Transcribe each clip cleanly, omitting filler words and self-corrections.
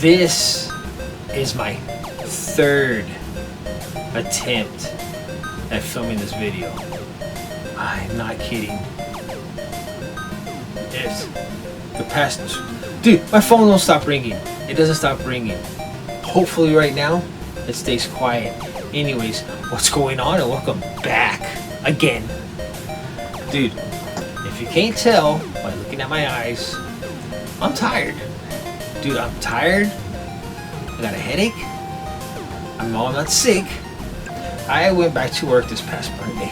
This is my third attempt at filming this video. I'm not kidding. It's the past. Dude, my phone don't stop ringing. It doesn't stop ringing. Hopefully right now it stays quiet. Anyways, what's going on, and welcome back again. Dude, if you can't tell by looking at my eyes, I'm tired. Dude, I'm tired. I got a headache. I'm not sick. I went back to work this past Monday.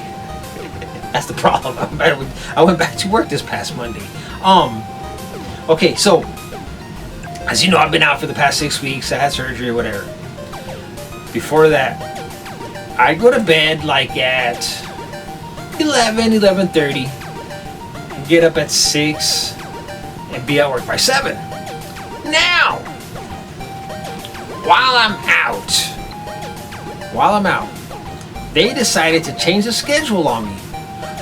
That's the problem. I went back to work this past Monday. Okay, so as you know, I've been out for the past 6 weeks. I had surgery or whatever. Before that, I go to bed like at 11:30, get up at 6, and be at work by 7. Now, while I'm out, they decided to change the schedule on me.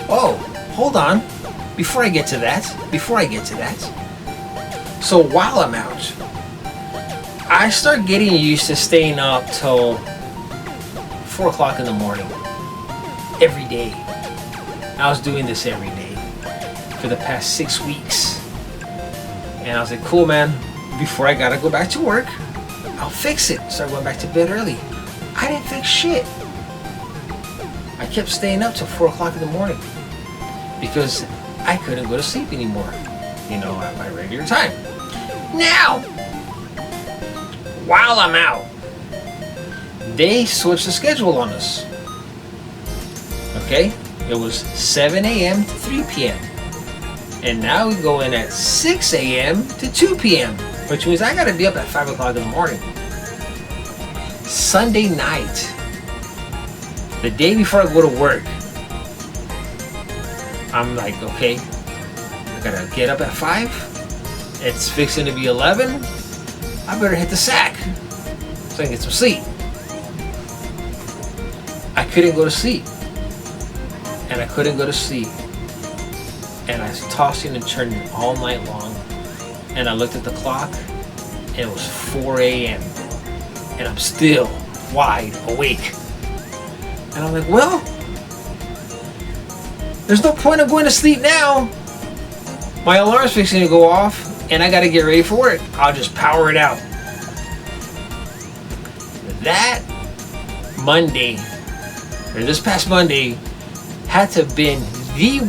Oh, hold on. Before I get to that. So while I'm out, I start getting used to staying up till 4 o'clock in the morning. Every day. I was doing this every day for the past 6 weeks. And I was like, cool, man. Before I gotta go back to work, I'll fix it. So I went back to bed early. I didn't fix shit. I kept staying up till 4 o'clock in the morning because I couldn't go to sleep anymore, at my regular time. Now, while I'm out, they switched the schedule on us. Okay? It was 7 a.m. to 3 p.m. And now we go in at 6 a.m. to 2 p.m., which means I gotta be up at 5 o'clock in the morning. Sunday night, the day before I go to work, I'm like, okay, I gotta get up at 5. It's fixing to be 11. I better hit the sack so I can get some sleep. I couldn't go to sleep. And I couldn't go to sleep. And I was tossing and turning all night long. And I looked at the clock, and it was 4 a.m. And I'm still wide awake. And I'm like, well, there's no point of going to sleep now. My alarm's fixing to go off, and I gotta get ready for work. I'll just power it out. That Monday, or this past Monday, had to have been the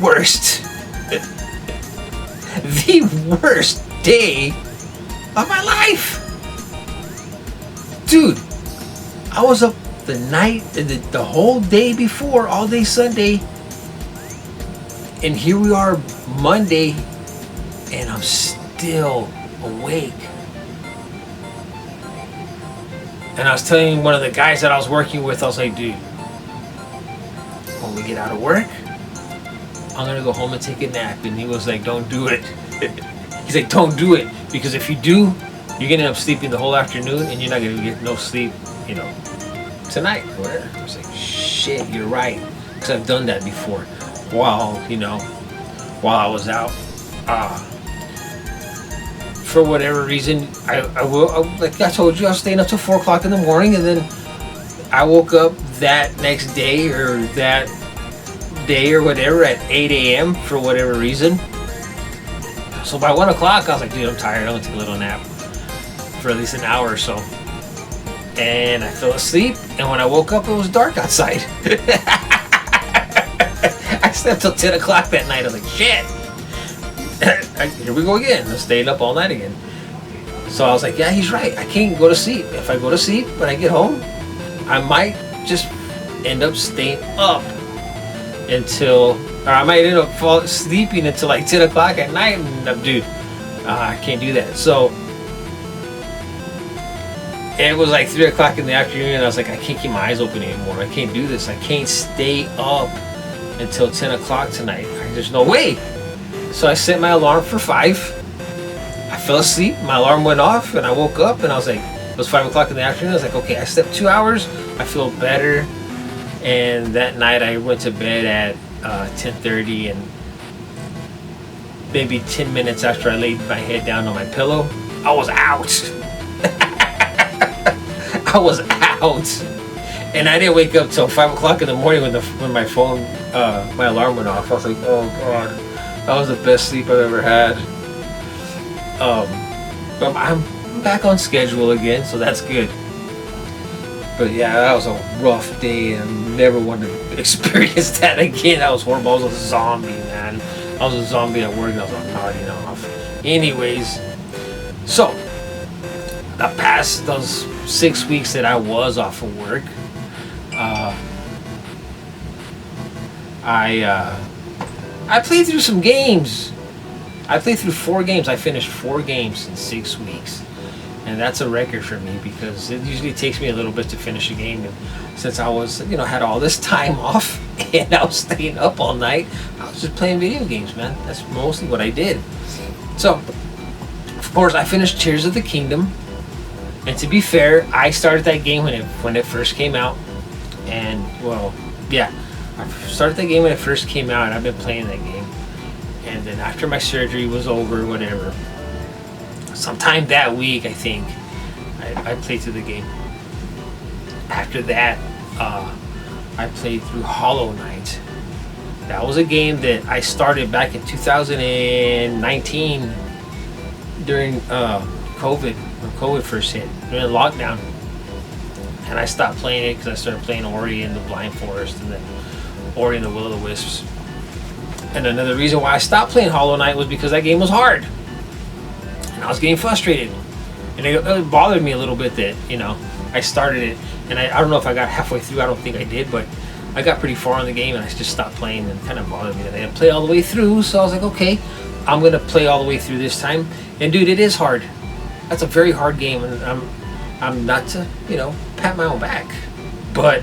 worst day of my life. Dude, I was up the whole day before, all day Sunday, and here we are Monday, and I'm still awake. And I was telling one of the guys that I was working with, I was like, dude, when we get out of work, I'm gonna go home and take a nap. And he was like, don't do it. He's like, don't do it, because if you do, you're gonna end up sleeping the whole afternoon, and you're not gonna get no sleep, tonight or whatever. I was like, shit, you're right, because I've done that before while I was out. For whatever reason, like I told you, I was staying up till 4 o'clock in the morning, and then I woke up that next day or that day or whatever at 8 a.m. for whatever reason. So by 1 o'clock, I was like, dude, I'm tired. I'm gonna take a little nap for at least an hour or so. And I fell asleep, and when I woke up, it was dark outside. I slept till 10 o'clock that night. I was like, shit. Here we go again. I stayed up all night again. So I was like, yeah, he's right. I can't go to sleep. If I go to sleep when I get home, I might just end up staying up or I might end up sleeping until like 10 o'clock at night. And dude, I can't do that. So it was like 3 o'clock in the afternoon, and I was like, I can't keep my eyes open anymore. I can't do this. I can't stay up until 10 o'clock tonight. There's no way. So I set my alarm for 5. I fell asleep. My alarm went off, and I woke up, and I was like, it was 5 o'clock in the afternoon. I was like, okay, I slept 2 hours. I feel better. And that night I went to bed at 10:30, and maybe 10 minutes after I laid my head down on my pillow, I was out. I was out, and I didn't wake up till 5 o'clock in the morning when my phone, my alarm went off. I was like, oh god, that was the best sleep I've ever had. But I'm back on schedule again, so that's good. But yeah, that was a rough day, and I never want to experience that again. That was horrible. I was a zombie, man. I was a zombie at work, and I was like nodding off. Anyways, so the past those 6 weeks that I was off of work, I played through some games. I played through 4 games. I finished 4 games in 6 weeks. And that's a record for me because it usually takes me a little bit to finish a game. And since I was, had all this time off and I was staying up all night, I was just playing video games, man. That's mostly what I did. So, of course, I finished Tears of the Kingdom. And to be fair, I started that game when it first came out. And, well, yeah. I started that game when it first came out, and I've been playing that game. And then after my surgery was over, whatever, sometime that week, I think, I played through the game. After that, I played through Hollow Knight. That was a game that I started back in 2019 during COVID, when COVID first hit, during lockdown. And I stopped playing it because I started playing Ori and the Blind Forest, and then Ori and the Will of the Wisps. And another reason why I stopped playing Hollow Knight was because that game was hard. And I was getting frustrated. And it bothered me a little bit that, I started it. And I don't know if I got halfway through. I don't think I did. But I got pretty far in the game and I just stopped playing. And it kind of bothered me that I didn't play all the way through. So I was like, okay, I'm going to play all the way through this time. And dude, it is hard. That's a very hard game. And I'm not to, pat my own back. But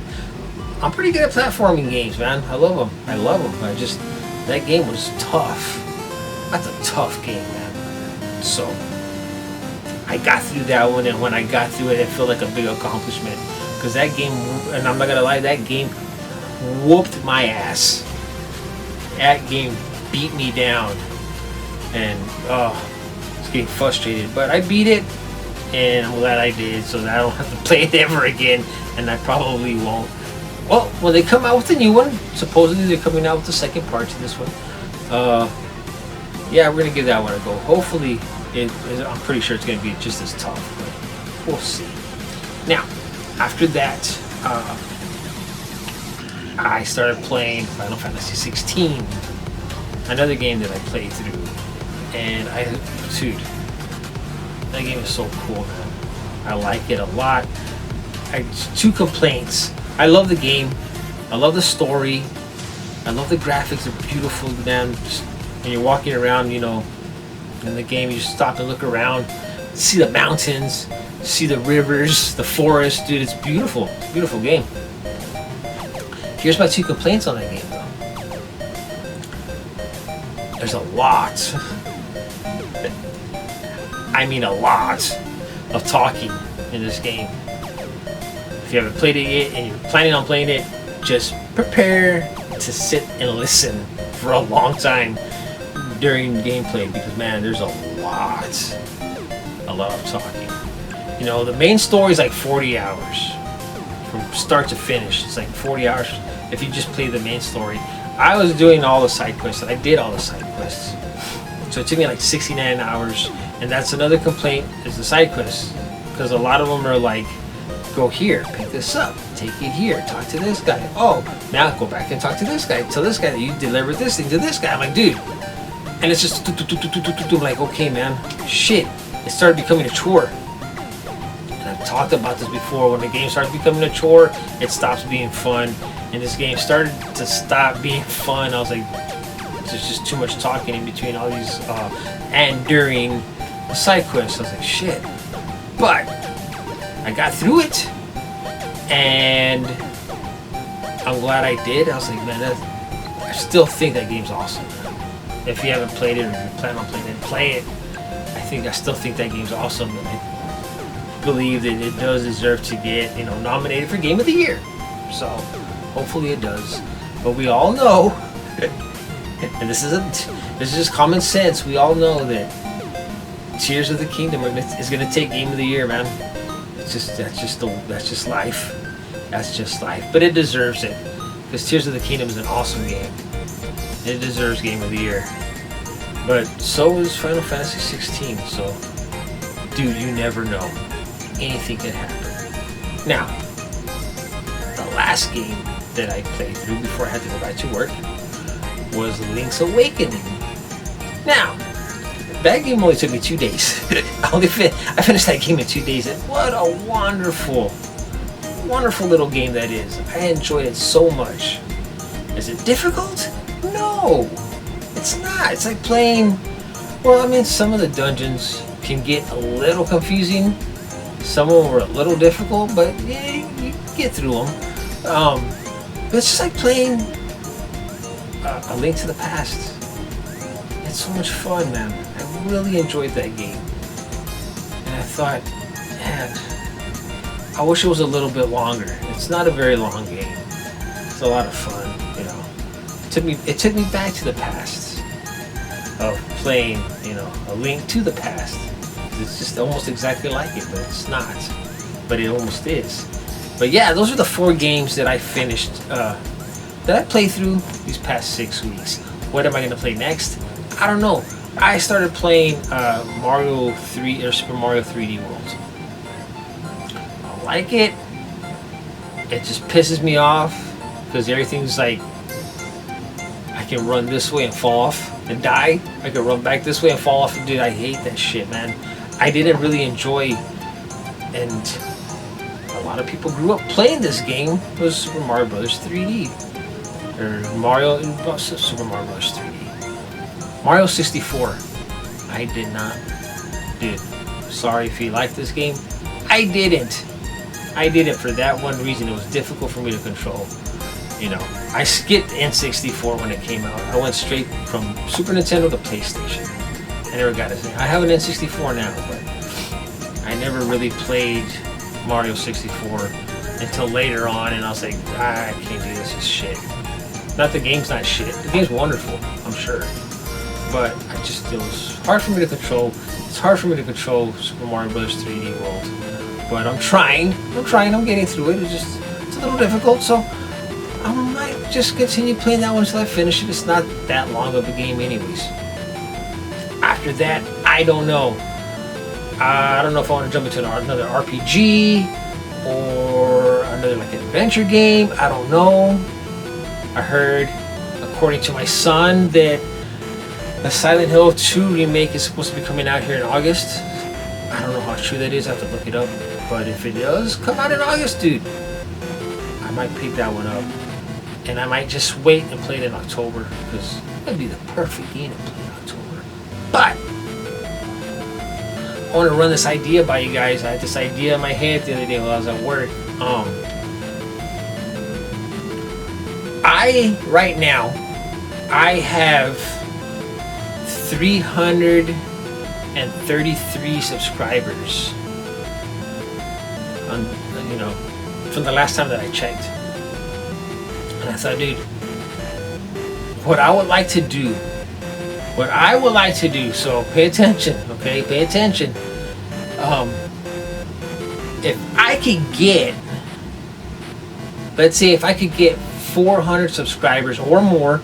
I'm pretty good at platforming games, man. I love them. That game was tough. That's a tough game, man. So I got through that one, and when I got through it, it felt like a big accomplishment. Because that game, and I'm not gonna lie, that game whooped my ass. That game beat me down, and I was getting frustrated. But I beat it, and I'm glad I did, so that I don't have to play it ever again, and I probably won't. Well, when they come out with a new one, supposedly they're coming out with the second part to this one. Yeah, we're gonna give that one a go. Hopefully, I'm pretty sure it's gonna be just as tough, but we'll see. Now, after that, I started playing Final Fantasy 16, another game that I played through, and dude, that game is so cool, man. I like it a lot. 2 complaints. I love the game. I love the story. I love the graphics. They're beautiful, man. Just, when you're walking around, in the game, you just stop and look around, see the mountains, see the rivers, the forest. Dude, it's beautiful. It's a beautiful game. Here's my 2 complaints on that game, though. There's a lot. I mean a lot of talking in this game. If you haven't played it yet and you're planning on playing it, just prepare to sit and listen for a long time during gameplay, because man, there's a lot of talking. The main story is like 40 hours from start to finish. It's like 40 hours if you just play the main story. I was doing all the side quests. I did all the side quests, so it took me like 69 hours. And that's another complaint, is the side quests, because a lot of them are like, go here, pick this up, take it here, talk to this guy. Oh, now go back and talk to this guy. Tell this guy that you delivered this thing to this guy. I'm like, dude. And it's just, I'm like, okay, man, shit. It started becoming a chore. And I've talked about this before. When the game starts becoming a chore, it stops being fun. And this game started to stop being fun. I was like, there's just too much talking in between all these, and during the side quests. I was like, shit. But I got through it, and I'm glad I did. I was like, man, I still think that game's awesome. If you haven't played it, or you plan on playing it, play it. I still think that game's awesome, and I believe that it does deserve to get, nominated for Game of the Year. So hopefully it does. But we all know, and this is just common sense. We all know that Tears of the Kingdom is going to take Game of the Year, man. that's just life. That's just life. But it deserves it, because Tears of the Kingdom is an awesome game. It deserves Game of the Year. But so is Final Fantasy 16. So, dude, you never know. Anything can happen. Now, the last game that I played through before I had to go back to work was Link's Awakening. Now, that game only took me 2 days. I finished that game in 2 days, and what a wonderful little game that is. I enjoyed it so much. Is it difficult? No, it's not. It's like playing, well, I mean, some of the dungeons can get a little confusing. Some of them were a little difficult, but yeah, you get through them. But it's just like playing A Link to the Past. It's so much fun, man. I really enjoyed that game. And I thought, man, I wish it was a little bit longer. It's not a very long game. It's a lot of fun, you know. It took me back to the past of playing, you know, A Link to the Past. It's just almost exactly like it, but it's not. But it almost is. But yeah, those are the 4 games that I finished, that I played through these past 6 weeks. What am I going to play next? I don't know. I started playing Mario 3 or Super Mario 3D World. I like it. It just pisses me off because everything's like, I can run this way and fall off and die. I can run back this way and fall off. And dude, I hate that shit, man. I didn't really enjoy, and a lot of people grew up playing this game. It was Super Mario Bros. 3D. Or Super Mario Bros. 3D. Mario 64. I did not. Dude, sorry if you like this game. I didn't. I did it for that one reason. It was difficult for me to control. You know, I skipped N64 when it came out. I went straight from Super Nintendo to PlayStation. I never got it. I have an N64 now, but I never really played Mario 64 until later on, and I was like, I can't do this. It's shit. Not the game's not shit. The game's wonderful, I'm sure. But it was hard for me to control. It's hard for me to control Super Mario Bros. 3D World. But I'm trying, I'm getting through it. It's a little difficult, so I might just continue playing that one until I finish it. It's not that long of a game anyways. After that, I don't know. I don't know if I want to jump into another RPG or another like adventure game. I don't know. I heard, according to my son, that the Silent Hill 2 remake is supposed to be coming out here in August. I don't know how true that is. I have to look it up. But if it does come out in August, dude, I might pick that one up. And I might just wait and play it in October, because that'd be the perfect game to play in October. But I want to run this idea by you guys. I had this idea in my head the other day while I was at work. Right now, I have 333 subscribers. You know, from the last time that I checked. And I thought, dude, what I would like to do, so pay attention, okay? Pay attention. If I could get, let's say if I could get 400 subscribers or more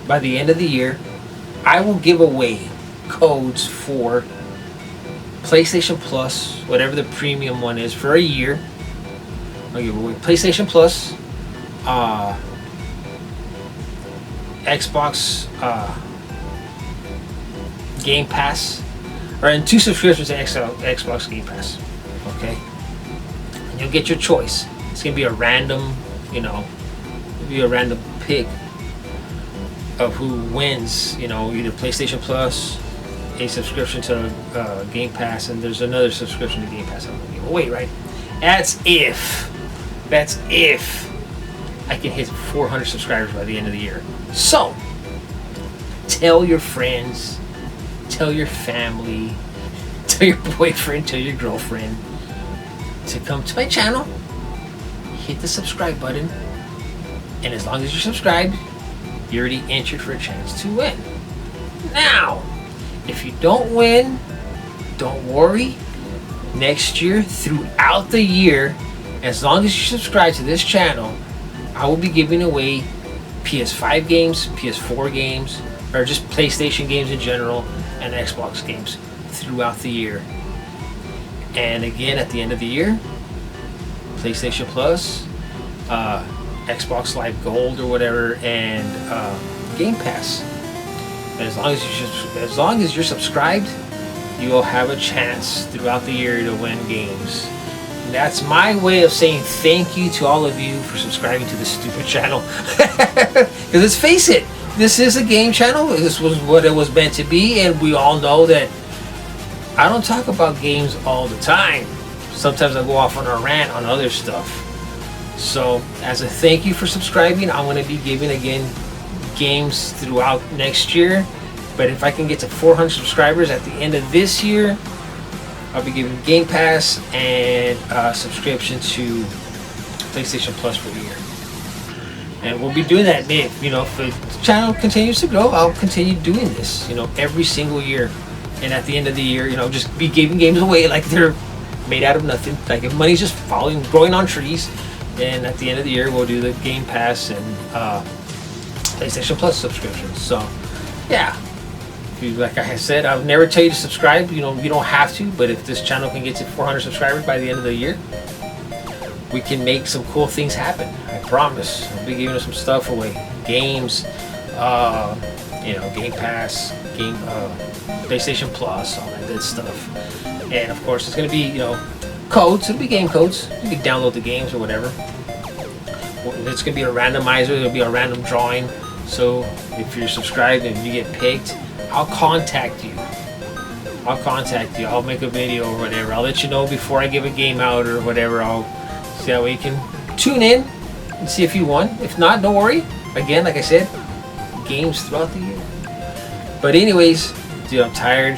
by the end of the year, I will give away codes for PlayStation Plus, whatever the premium one is, for a year. I'll give away PlayStation Plus, Xbox Game Pass, or in 2 subscriptions to Xbox Game Pass. Okay, and you'll get your choice. It's gonna be a random, you know, it'll be a random pick of who wins. You know, either PlayStation Plus, a subscription to Game Pass, and there's another subscription to Game Pass I'm gonna give away. Right? That's if I can hit 400 subscribers by the end of the year. So, tell your friends, tell your family, tell your boyfriend, tell your girlfriend to come to my channel, hit the subscribe button, and as long as you're subscribed, you're already entered for a chance to win. Now, if you don't win, don't worry. next year, throughout the year, as long as you subscribe to this channel, I will be giving away PS5 games, PS4 games, or just PlayStation games in general, and Xbox games throughout the year. And again, at the end of the year, PlayStation Plus, Xbox Live Gold or whatever, and Game Pass. And as long as you're subscribed, you will have a chance throughout the year to win games. And that's my way of saying thank you to all of you for subscribing to this stupid channel. Because let's face it, this is a game channel. This was what it was meant to be, and we all know that I don't talk about games all the time. Sometimes I go off on a rant on other stuff. So as a thank you for subscribing, I'm going to be giving again games throughout next year. But if I can get to 400 subscribers at the end of this year, I'll be giving Game Pass and subscription to PlayStation Plus for the year. And we'll be doing that, if the channel continues to grow, I'll continue doing this, every single year. And at the end of the year, just be giving games away like they're made out of nothing. Like if money's just growing on trees. And at the end of the year, we'll do the Game Pass and PlayStation Plus subscriptions. So, yeah. Like I said, I would never tell you to subscribe. You don't have to. But if this channel can get to 400 subscribers by the end of the year, we can make some cool things happen. I promise. I'll be giving us some stuff away. Games, Game Pass, PlayStation Plus, all that good stuff. And of course, it's going to be, codes. It'll be game codes. You can download the games or whatever. It's going to be a randomizer. It'll be a random drawing. So if you're subscribed and you get picked, I'll contact you. I'll make a video or whatever. I'll let you know before I give a game out or whatever. I'll see that way you can tune in and see if you won. If not, don't worry. Again, like I said, games throughout the year. But anyways, dude, I'm tired.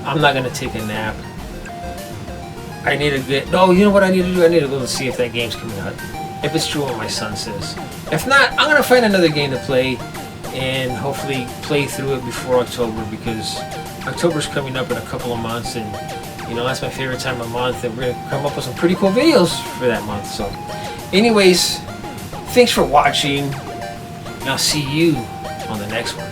I'm not going to take a nap. I need to you know what I need to do? I need to go and see if that game's coming out. If it's true what my son says. If not, I'm going to find another game to play and hopefully play through it before October, because October's coming up in a couple of months, and that's my favorite time of month, and we're going to come up with some pretty cool videos for that month. So anyways, thanks for watching, and I'll see you on the next one.